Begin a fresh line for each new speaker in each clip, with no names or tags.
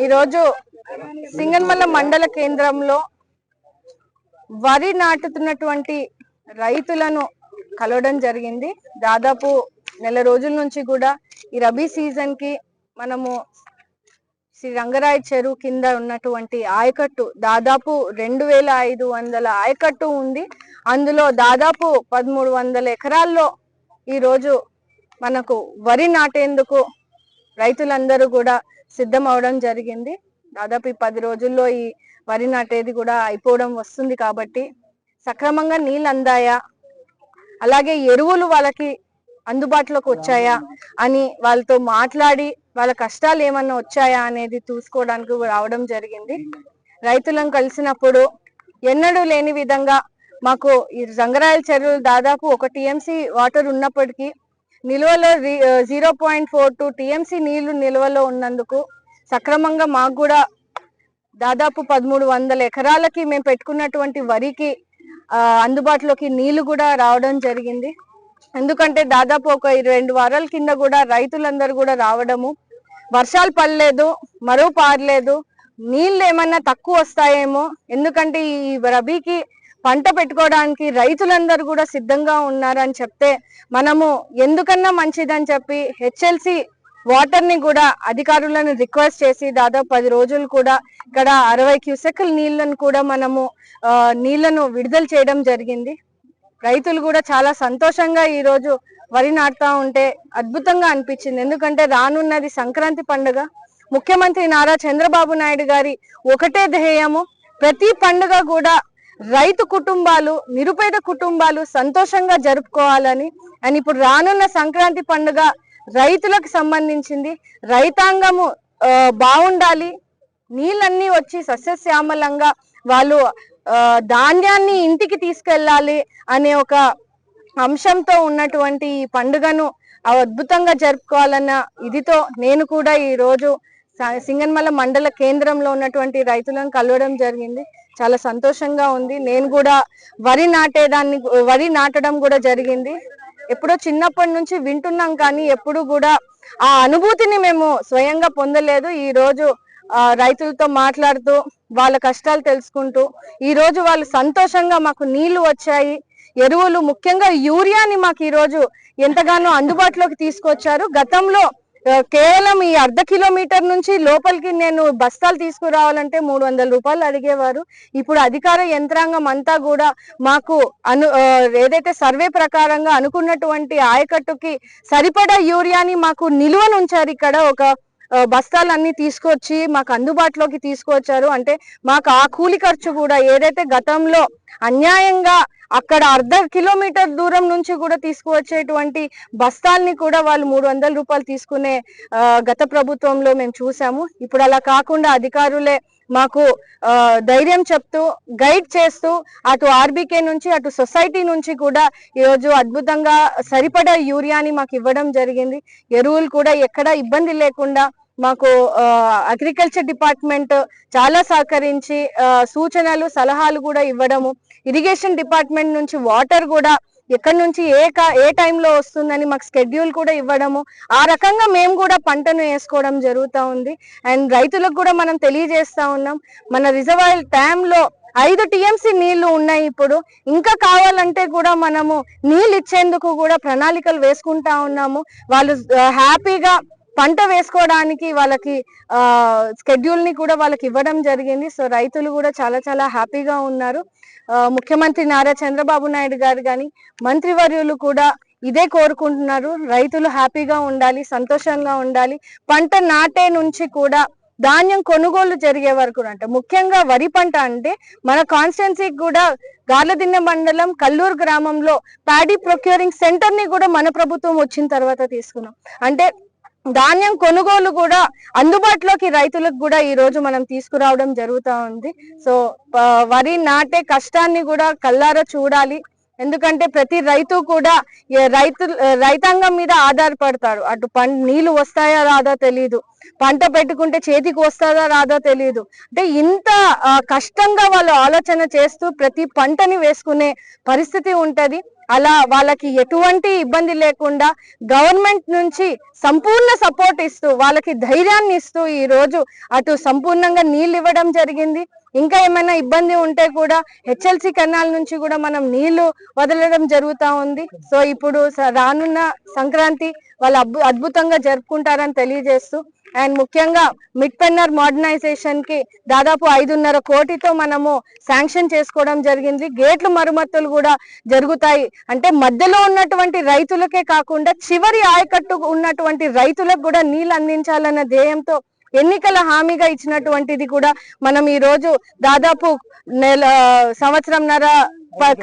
ఈరోజు సింగనమల మండల కేంద్రంలో వరి నాటుతున్నటువంటి రైతులను కలవడం జరిగింది. దాదాపు నెల రోజుల నుంచి కూడా ఈ రబీ సీజన్ కి మనము శ్రీ రంగరాయ చెరువు కింద ఉన్నటువంటి ఆయకట్టు దాదాపు 2500 ఆయకట్టు ఉంది. అందులో దాదాపు 1300 ఎకరాల్లో ఈరోజు మనకు వరి నాటేందుకు రైతులందరూ కూడా సిద్ధం అవడం జరిగింది. దాదాపు 10 రోజుల్లో ఈ వరి నాటేది కూడా అయిపోవడం వస్తుంది. కాబట్టి సక్రమంగా నీళ్ళు అందాయా, అలాగే ఎరువులు వాళ్ళకి అందుబాటులోకి వచ్చాయా అని వాళ్ళతో మాట్లాడి వాళ్ళ కష్టాలు ఏమన్నా వచ్చాయా అనేది చూసుకోవడానికి రావడం జరిగింది. రైతులను కలిసినప్పుడు ఎన్నడూ లేని విధంగా మాకు ఈ రంగరాయల చెరువులు దాదాపు 1 టీఎంసీ వాటర్ ఉన్నప్పటికీ నిల్వలో 0.42 టీఎంసీ నీళ్లు నిల్వలో ఉన్నందుకు సక్రమంగా మాకు కూడా దాదాపు 1300 ఎకరాలకి మేము పెట్టుకున్నటువంటి వరికి అందుబాటులోకి నీళ్లు కూడా రావడం జరిగింది. ఎందుకంటే దాదాపు ఒక 2 వారాల కింద కూడా రైతులందరూ కూడా రావడము, వర్షాలు పడలేదు, మరో పారలేదు, నీళ్ళు ఏమన్నా తక్కువ వస్తాయేమో, ఎందుకంటే ఈ రబీకి పంట పెట్టుకోవడానికి రైతులందరూ కూడా సిద్ధంగా ఉన్నారని చెప్తే మనము ఎందుకన్నా మంచిదని చెప్పి హెచ్ఎల్సి వాటర్ ని కూడా అధికారులను రిక్వెస్ట్ చేసి దాదాపు 10 రోజులు కూడా ఇక్కడ 60 క్యూసెక్ల నీళ్లను కూడా మనము నీళ్లను విడుదల చేయడం జరిగింది. రైతులు కూడా చాలా సంతోషంగా ఈ రోజు వరి నాటుతా ఉంటే అద్భుతంగా అనిపించింది. ఎందుకంటే రానున్నది సంక్రాంతి పండుగ. ముఖ్యమంత్రి నారా చంద్రబాబు నాయుడు గారి ఒకటే ధ్యేయము, ప్రతి పండుగ కూడా రైతు కుటుంబాలు, నిరుపేద కుటుంబాలు సంతోషంగా జరుపుకోవాలని. అని ఇప్పుడు రానున్న సంక్రాంతి పండుగ రైతులకు సంబంధించింది. రైతాంగము బాగుండాలి, నీళ్ళన్నీ వచ్చి సస్యశ్యామలంగా వాళ్ళు ధాన్యాన్ని ఇంటికి తీసుకెళ్ళాలి అనే ఒక అంశంతో ఉన్నటువంటి ఈ పండుగను అద్భుతంగా జరుపుకోవాలన్న ఇదితో నేను కూడా ఈ రోజు సింగనమల మండల కేంద్రంలో ఉన్నటువంటి రైతులను కలవడం జరిగింది. చాలా సంతోషంగా ఉంది. నేను కూడా వరి నాటడం కూడా జరిగింది. ఎప్పుడో చిన్నప్పటి నుంచి వింటున్నాం, కానీ ఎప్పుడు కూడా ఆ అనుభూతిని మేము స్వయంగా పొందలేదు. ఈ రోజు రైతులతో మాట్లాడుతూ వాళ్ళ కష్టాలు తెలుసుకుంటూ ఈ రోజు వాళ్ళు సంతోషంగా మాకు నీళ్లు వచ్చాయి, ఎరువులు ముఖ్యంగా యూరియాని మాకు ఈ రోజు ఎంతగానో అందుబాటులోకి తీసుకొచ్చారు. గతంలో కేవలం ఈ 1/2 కిలోమీటర్ నుంచి లోపలికి నేను బస్తాలు తీసుకురావాలంటే 300 రూపాయలు అడిగేవారు. ఇప్పుడు అధికార యంత్రాంగం అంతా కూడా మాకు ఏదైతే సర్వే ప్రకారంగా అనుకున్నటువంటి ఆయకట్టుకి సరిపడా యూరియాని మాకు నిలువనుంచారు. ఇక్కడ ఒక బస్తాలన్నీ తీసుకొచ్చి మాకు అందుబాటులోకి తీసుకొచ్చారు. అంటే మాకు ఆ కూలి ఖర్చు కూడా ఏదైతే గతంలో అన్యాయంగా అక్కడ 1/2 కిలోమీటర్ దూరం నుంచి కూడా తీసుకువచ్చేటువంటి బస్తాల్ని కూడా వాళ్ళు 300 రూపాయలు తీసుకునే గత ప్రభుత్వంలో మేము చూసాము. ఇప్పుడు అలా కాకుండా అధికారులే మాకు ధైర్యం చెప్తూ గైడ్ చేస్తూ అటు ఆర్బీకే నుంచి అటు సొసైటీ నుంచి కూడా ఈరోజు అద్భుతంగా సరిపడా యూరియాని మాకు ఇవ్వడం జరిగింది. ఎరువులు కూడా ఎక్కడ ఇబ్బంది లేకుండా మాకు అగ్రికల్చర్ డిపార్ట్మెంట్ చాలా సహకరించి సూచనలు సలహాలు కూడా ఇవ్వడము, ఇరిగేషన్ డిపార్ట్మెంట్ నుంచి వాటర్ కూడా ఎక్కడి నుంచి ఏ టైంలో వస్తుందని మాకు స్కెడ్యూల్ కూడా ఇవ్వడము, ఆ రకంగా మేము కూడా పంటను వేసుకోవడం జరుగుతూ ఉంది. అండ్ రైతులకు కూడా మనం తెలియజేస్తా ఉన్నాం, మన రిజర్వాయర్ డ్యామ్లో 5 టీఎంసీ నీళ్లు ఉన్నాయి. ఇప్పుడు ఇంకా కావాలంటే కూడా మనము నీళ్ళు ఇచ్చేందుకు కూడా ప్రణాళికలు వేసుకుంటా ఉన్నాము. వాళ్ళు హ్యాపీగా పంట వేసుకోవడానికి వాళ్ళకి స్కెడ్యూల్ ని కూడా వాళ్ళకి ఇవ్వడం జరిగింది. సో రైతులు కూడా చాలా చాలా హ్యాపీగా ఉన్నారు. ముఖ్యమంత్రి నారా చంద్రబాబు నాయుడు గారు కానీ మంత్రివర్యులు కూడా ఇదే కోరుకుంటున్నారు, రైతులు హ్యాపీగా ఉండాలి, సంతోషంగా ఉండాలి. పంట నాటే నుంచి కూడా ధాన్యం కొనుగోలు జరిగే వరకు అంటే ముఖ్యంగా వరి పంట అంటే మన కాన్స్టిట్యున్సీకి కూడా గార్లదిన్నె మండలం కల్లూరు గ్రామంలో ప్యాడీ ప్రొక్యూరింగ్ సెంటర్ ని కూడా మన ప్రభుత్వం వచ్చిన తర్వాత తీసుకున్నాం. అంటే ధాన్యం కొనుగోలు కూడా అందుబాటులోకి రైతులకు కూడా ఈ రోజు మనం తీసుకురావడం జరుగుతూ ఉంది. సో వరి నాటే కష్టాన్ని కూడా కళ్ళారా చూడాలి. ఎందుకంటే ప్రతి రైతు కూడా రైతాంగం మీద ఆధారపడతారు. అటు నీళ్లు వస్తాయా రాదో తెలియదు, పంట పెట్టుకుంటే చేతికి వస్తుందా రాదో తెలియదు. అంటే ఇంత కష్టంగా వాళ్ళు ఆలోచన చేస్తూ ప్రతి పంటని వేసుకునే పరిస్థితి ఉంటది. అలా వాళ్ళకి ఎటువంటి ఇబ్బంది లేకుండా గవర్నమెంట్ నుంచి సంపూర్ణ సపోర్ట్ ఇస్తూ వాళ్ళకి ధైర్యాన్ని ఇస్తూ ఈ రోజు అటు సంపూర్ణంగా నీళ్ళు ఇవ్వడం జరిగింది. ఇంకా ఏమైనా ఇబ్బంది ఉంటే కూడా హెచ్ఎల్సి కెనాల్ నుంచి కూడా మనం నీళ్లు వదలడం జరుగుతూ ఉంది. సో ఇప్పుడు రానున్న సంక్రాంతి వాళ్ళు అద్భుతంగా జరుపుకుంటారని తెలియజేస్తూ, అండ్ ముఖ్యంగా మిడ్పెన్నర్ మోడర్నైజేషన్ కి దాదాపు 5.5 కోటితో మనము శాంక్షన్ చేసుకోవడం జరిగింది. గేట్లు మరమ్మతులు కూడా జరుగుతాయి. అంటే మధ్యలో ఉన్నటువంటి రైతులకే కాకుండా చివరి ఆయకట్టు ఉన్నటువంటి రైతులకు కూడా నీళ్ళు అందించాలన్న ధ్యేయంతో ఎన్నికల హామీగా ఇచ్చినటువంటిది కూడా మనం ఈ రోజు దాదాపు సంవత్సరంన్నర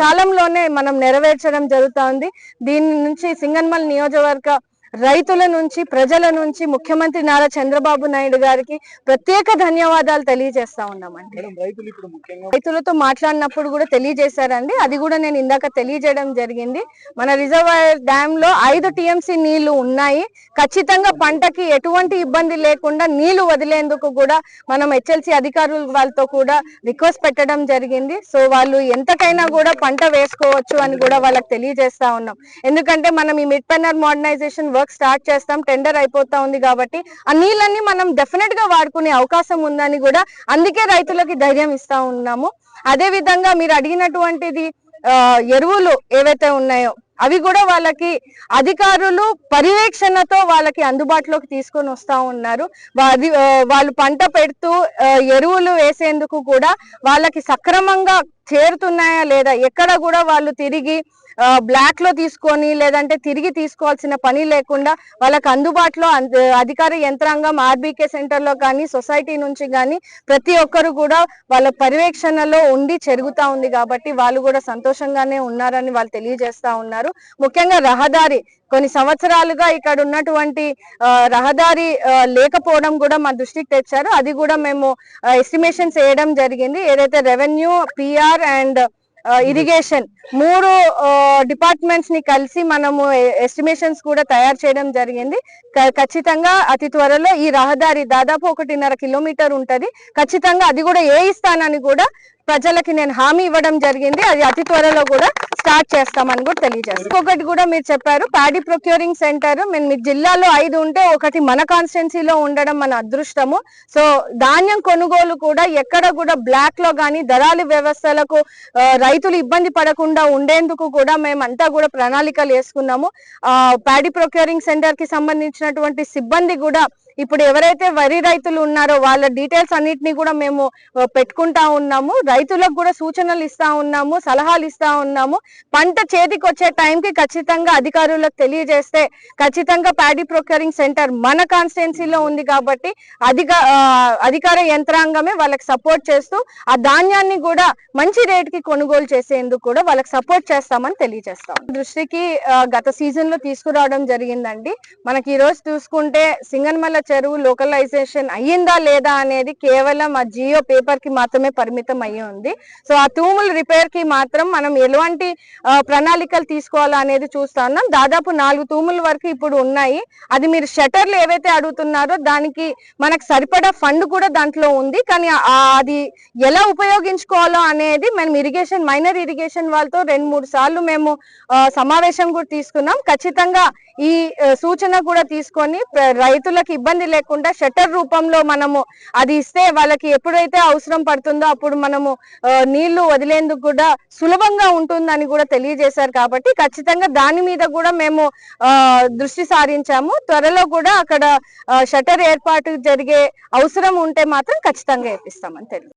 కాలంలోనే మనం నెరవేర్చడం జరుగుతోంది. దీని నుంచి సింగనమల నియోజకవర్గ రైతుల నుంచి, ప్రజల నుంచి ముఖ్యమంత్రి నారా చంద్రబాబు నాయుడు గారికి ప్రత్యేక ధన్యవాదాలు తెలియజేస్తా ఉన్నామండి. రైతులతో మాట్లాడినప్పుడు కూడా తెలియజేశారండి, అది కూడా నేను ఇందాక తెలియజేయడం జరిగింది. మన రిజర్వాయర్ డ్యామ్ లో 5 టీఎంసీ నీళ్లు ఉన్నాయి. ఖచ్చితంగా పంటకి ఎటువంటి ఇబ్బంది లేకుండా నీళ్లు వదిలేందుకు కూడా మనం హెచ్ఎల్సి అధికారులు వాళ్ళతో కూడా రిక్వెస్ట్ పెట్టడం జరిగింది. సో వాళ్ళు ఎంతకైనా కూడా పంట వేసుకోవచ్చు అని కూడా వాళ్ళకి తెలియజేస్తా ఉన్నాం. ఎందుకంటే మనం ఈ మిడ్పెన్నర్ మోడర్నైజేషన్ వర్క్ స్టార్ట్ చేస్తాం, టెండర్ అయిపోతా ఉంది కాబట్టి ఆ నీళ్ళన్ని మనం డెఫినెట్ గా వాడుకునే అవకాశం ఉందని కూడా అందుకే రైతులకి ధైర్యం ఇస్తా ఉన్నాము. అదే విధంగా మీరు అడిగినటువంటిది ఎరువులు ఏవైతే ఉన్నాయో అవి కూడా వాళ్ళకి అధికారులు పర్యవేక్షణతో వాళ్ళకి అందుబాటులోకి తీసుకొని వస్తా ఉన్నారు. వాళ్ళు పంట పెడుతూ ఎరువులు వేసేందుకు కూడా వాళ్ళకి సక్రమంగా చేరుతున్నాయా లేదా, ఎక్కడ కూడా వాళ్ళు తిరిగి బ్లాక్ లో తీసుకొని లేదంటే తిరిగి తీసుకోవాల్సిన పని లేకుండా వాళ్ళకి అందుబాటులో అధికార యంత్రాంగం ఆర్బీకే సెంటర్ లో కానీ సొసైటీ నుంచి కానీ ప్రతి ఒక్కరు కూడా వాళ్ళ పర్యవేక్షణలో ఉండి జరుగుతా ఉంది. కాబట్టి వాళ్ళు కూడా సంతోషంగానే ఉన్నారని వాళ్ళు తెలియజేస్తా ఉన్నారు. ముఖ్యంగా రహదారి కొన్ని సంవత్సరాలుగా ఇక్కడ ఉన్నటువంటి రహదారి లేకపోవడం కూడా మా దృష్టికి తెచ్చారు. అది కూడా మేము ఎస్టిమేషన్స్ వేయడం జరిగింది. ఏదైతే revenue, PR and irrigation 3 departments ని కలిసి మనము ఎస్టిమేషన్స్ కూడా తయారు చేయడం జరిగింది. ఖచ్చితంగా అతి త్వరలో ఈ రహదారి దాదాపు 1.5 కిలోమీటర్ ఉంటది. ఖచ్చితంగా అది కూడా వేయిస్తానని కూడా ప్రజలకి నేను హామీ ఇవ్వడం జరిగింది. అది అతి త్వరలో కూడా స్టార్ట్ చేస్తామని కూడా తెలియజేస్తాం. ఒకటి కూడా మీరు చెప్పారు, ప్యాడీ ప్రొక్యూరింగ్ సెంటర్ మీ జిల్లాలో 5 ఉంటే ఒకటి మన కాన్స్టిట్యున్సీలో ఉండడం మన అదృష్టము. సో ధాన్యం కొనుగోలు కూడా ఎక్కడ కూడా బ్లాక్ లో కానీ దళారీ వ్యవస్థలకు రైతులు ఇబ్బంది పడకుండా ఉండేందుకు కూడా మేమంతా కూడా ప్రణాళికలు వేసుకున్నాము. ప్యాడీ ప్రొక్యూరింగ్ సెంటర్ కి సంబంధించినటువంటి సిబ్బంది కూడా ఇప్పుడు ఎవరైతే వరి రైతులు ఉన్నారో వాళ్ళ డీటెయిల్స్ అన్నిటినీ కూడా మేము పెట్టుకుంటా ఉన్నాము. రైతులకు కూడా సూచనలు ఇస్తా ఉన్నాము, సలహాలు ఇస్తా ఉన్నాము. పంట చేతికి వచ్చే టైంకి ఖచ్చితంగా అధికారులకు తెలియజేస్తే ఖచ్చితంగా ప్యాడీ ప్రొక్యూరింగ్ సెంటర్ మన కాన్స్టిట్యున్సీలో ఉంది కాబట్టి అధికార యంత్రాంగమే వాళ్ళకి సపోర్ట్ చేస్తూ ఆ ధాన్యాన్ని కూడా మంచి రేటుకి కొనుగోలు చేసేందుకు కూడా వాళ్ళకి సపోర్ట్ చేస్తామని తెలియజేస్తాం. దృష్టికి గత సీజన్ లో తీసుకురావడం జరిగిందండి. మనకి ఈ రోజు చూసుకుంటే సింగనమల చెరువు లోకలైజేషన్ అయ్యిందా లేదా అనేది కేవలం ఆ జియో పేపర్ కి మాత్రమే పరిమితం అయ్యి ఉంది. సో ఆ తూముల రిపేర్ కి మాత్రం మనం ఎలాంటి ప్రణాళికలు తీసుకోవాలా అనేది చూస్తా ఉన్నాం. దాదాపు 4 తూముల వరకు ఇప్పుడు ఉన్నాయి. అది మీరు షటర్లు ఏవైతే అడుగుతున్నారో దానికి మనకు సరిపడా ఫండ్ కూడా దాంట్లో ఉంది. కానీ అది ఎలా ఉపయోగించుకోవాలో అనేది మనం మైనర్ ఇరిగేషన్ వాళ్ళతో 2-3 సార్లు మేము సమావేశం కూడా తీసుకున్నాం. ఖచ్చితంగా ఈ సూచన కూడా తీసుకొని రైతులకు ఇబ్బంది లేకుండా షట్టర్ రూపంలో మనము అది ఇస్తే వాళ్ళకి ఎప్పుడైతే అవసరం పడుతుందో అప్పుడు మనము నీళ్లు వదిలేందుకు కూడా సులభంగా ఉంటుందని కూడా తెలియజేశారు. కాబట్టి ఖచ్చితంగా దాని మీద కూడా మేము దృష్టి సారించాము. త్వరలో కూడా అక్కడ షట్టర్ ఏర్పాటు జరిగే అవసరం ఉంటే మాత్రం ఖచ్చితంగా వేపిస్తామని తెలియదు.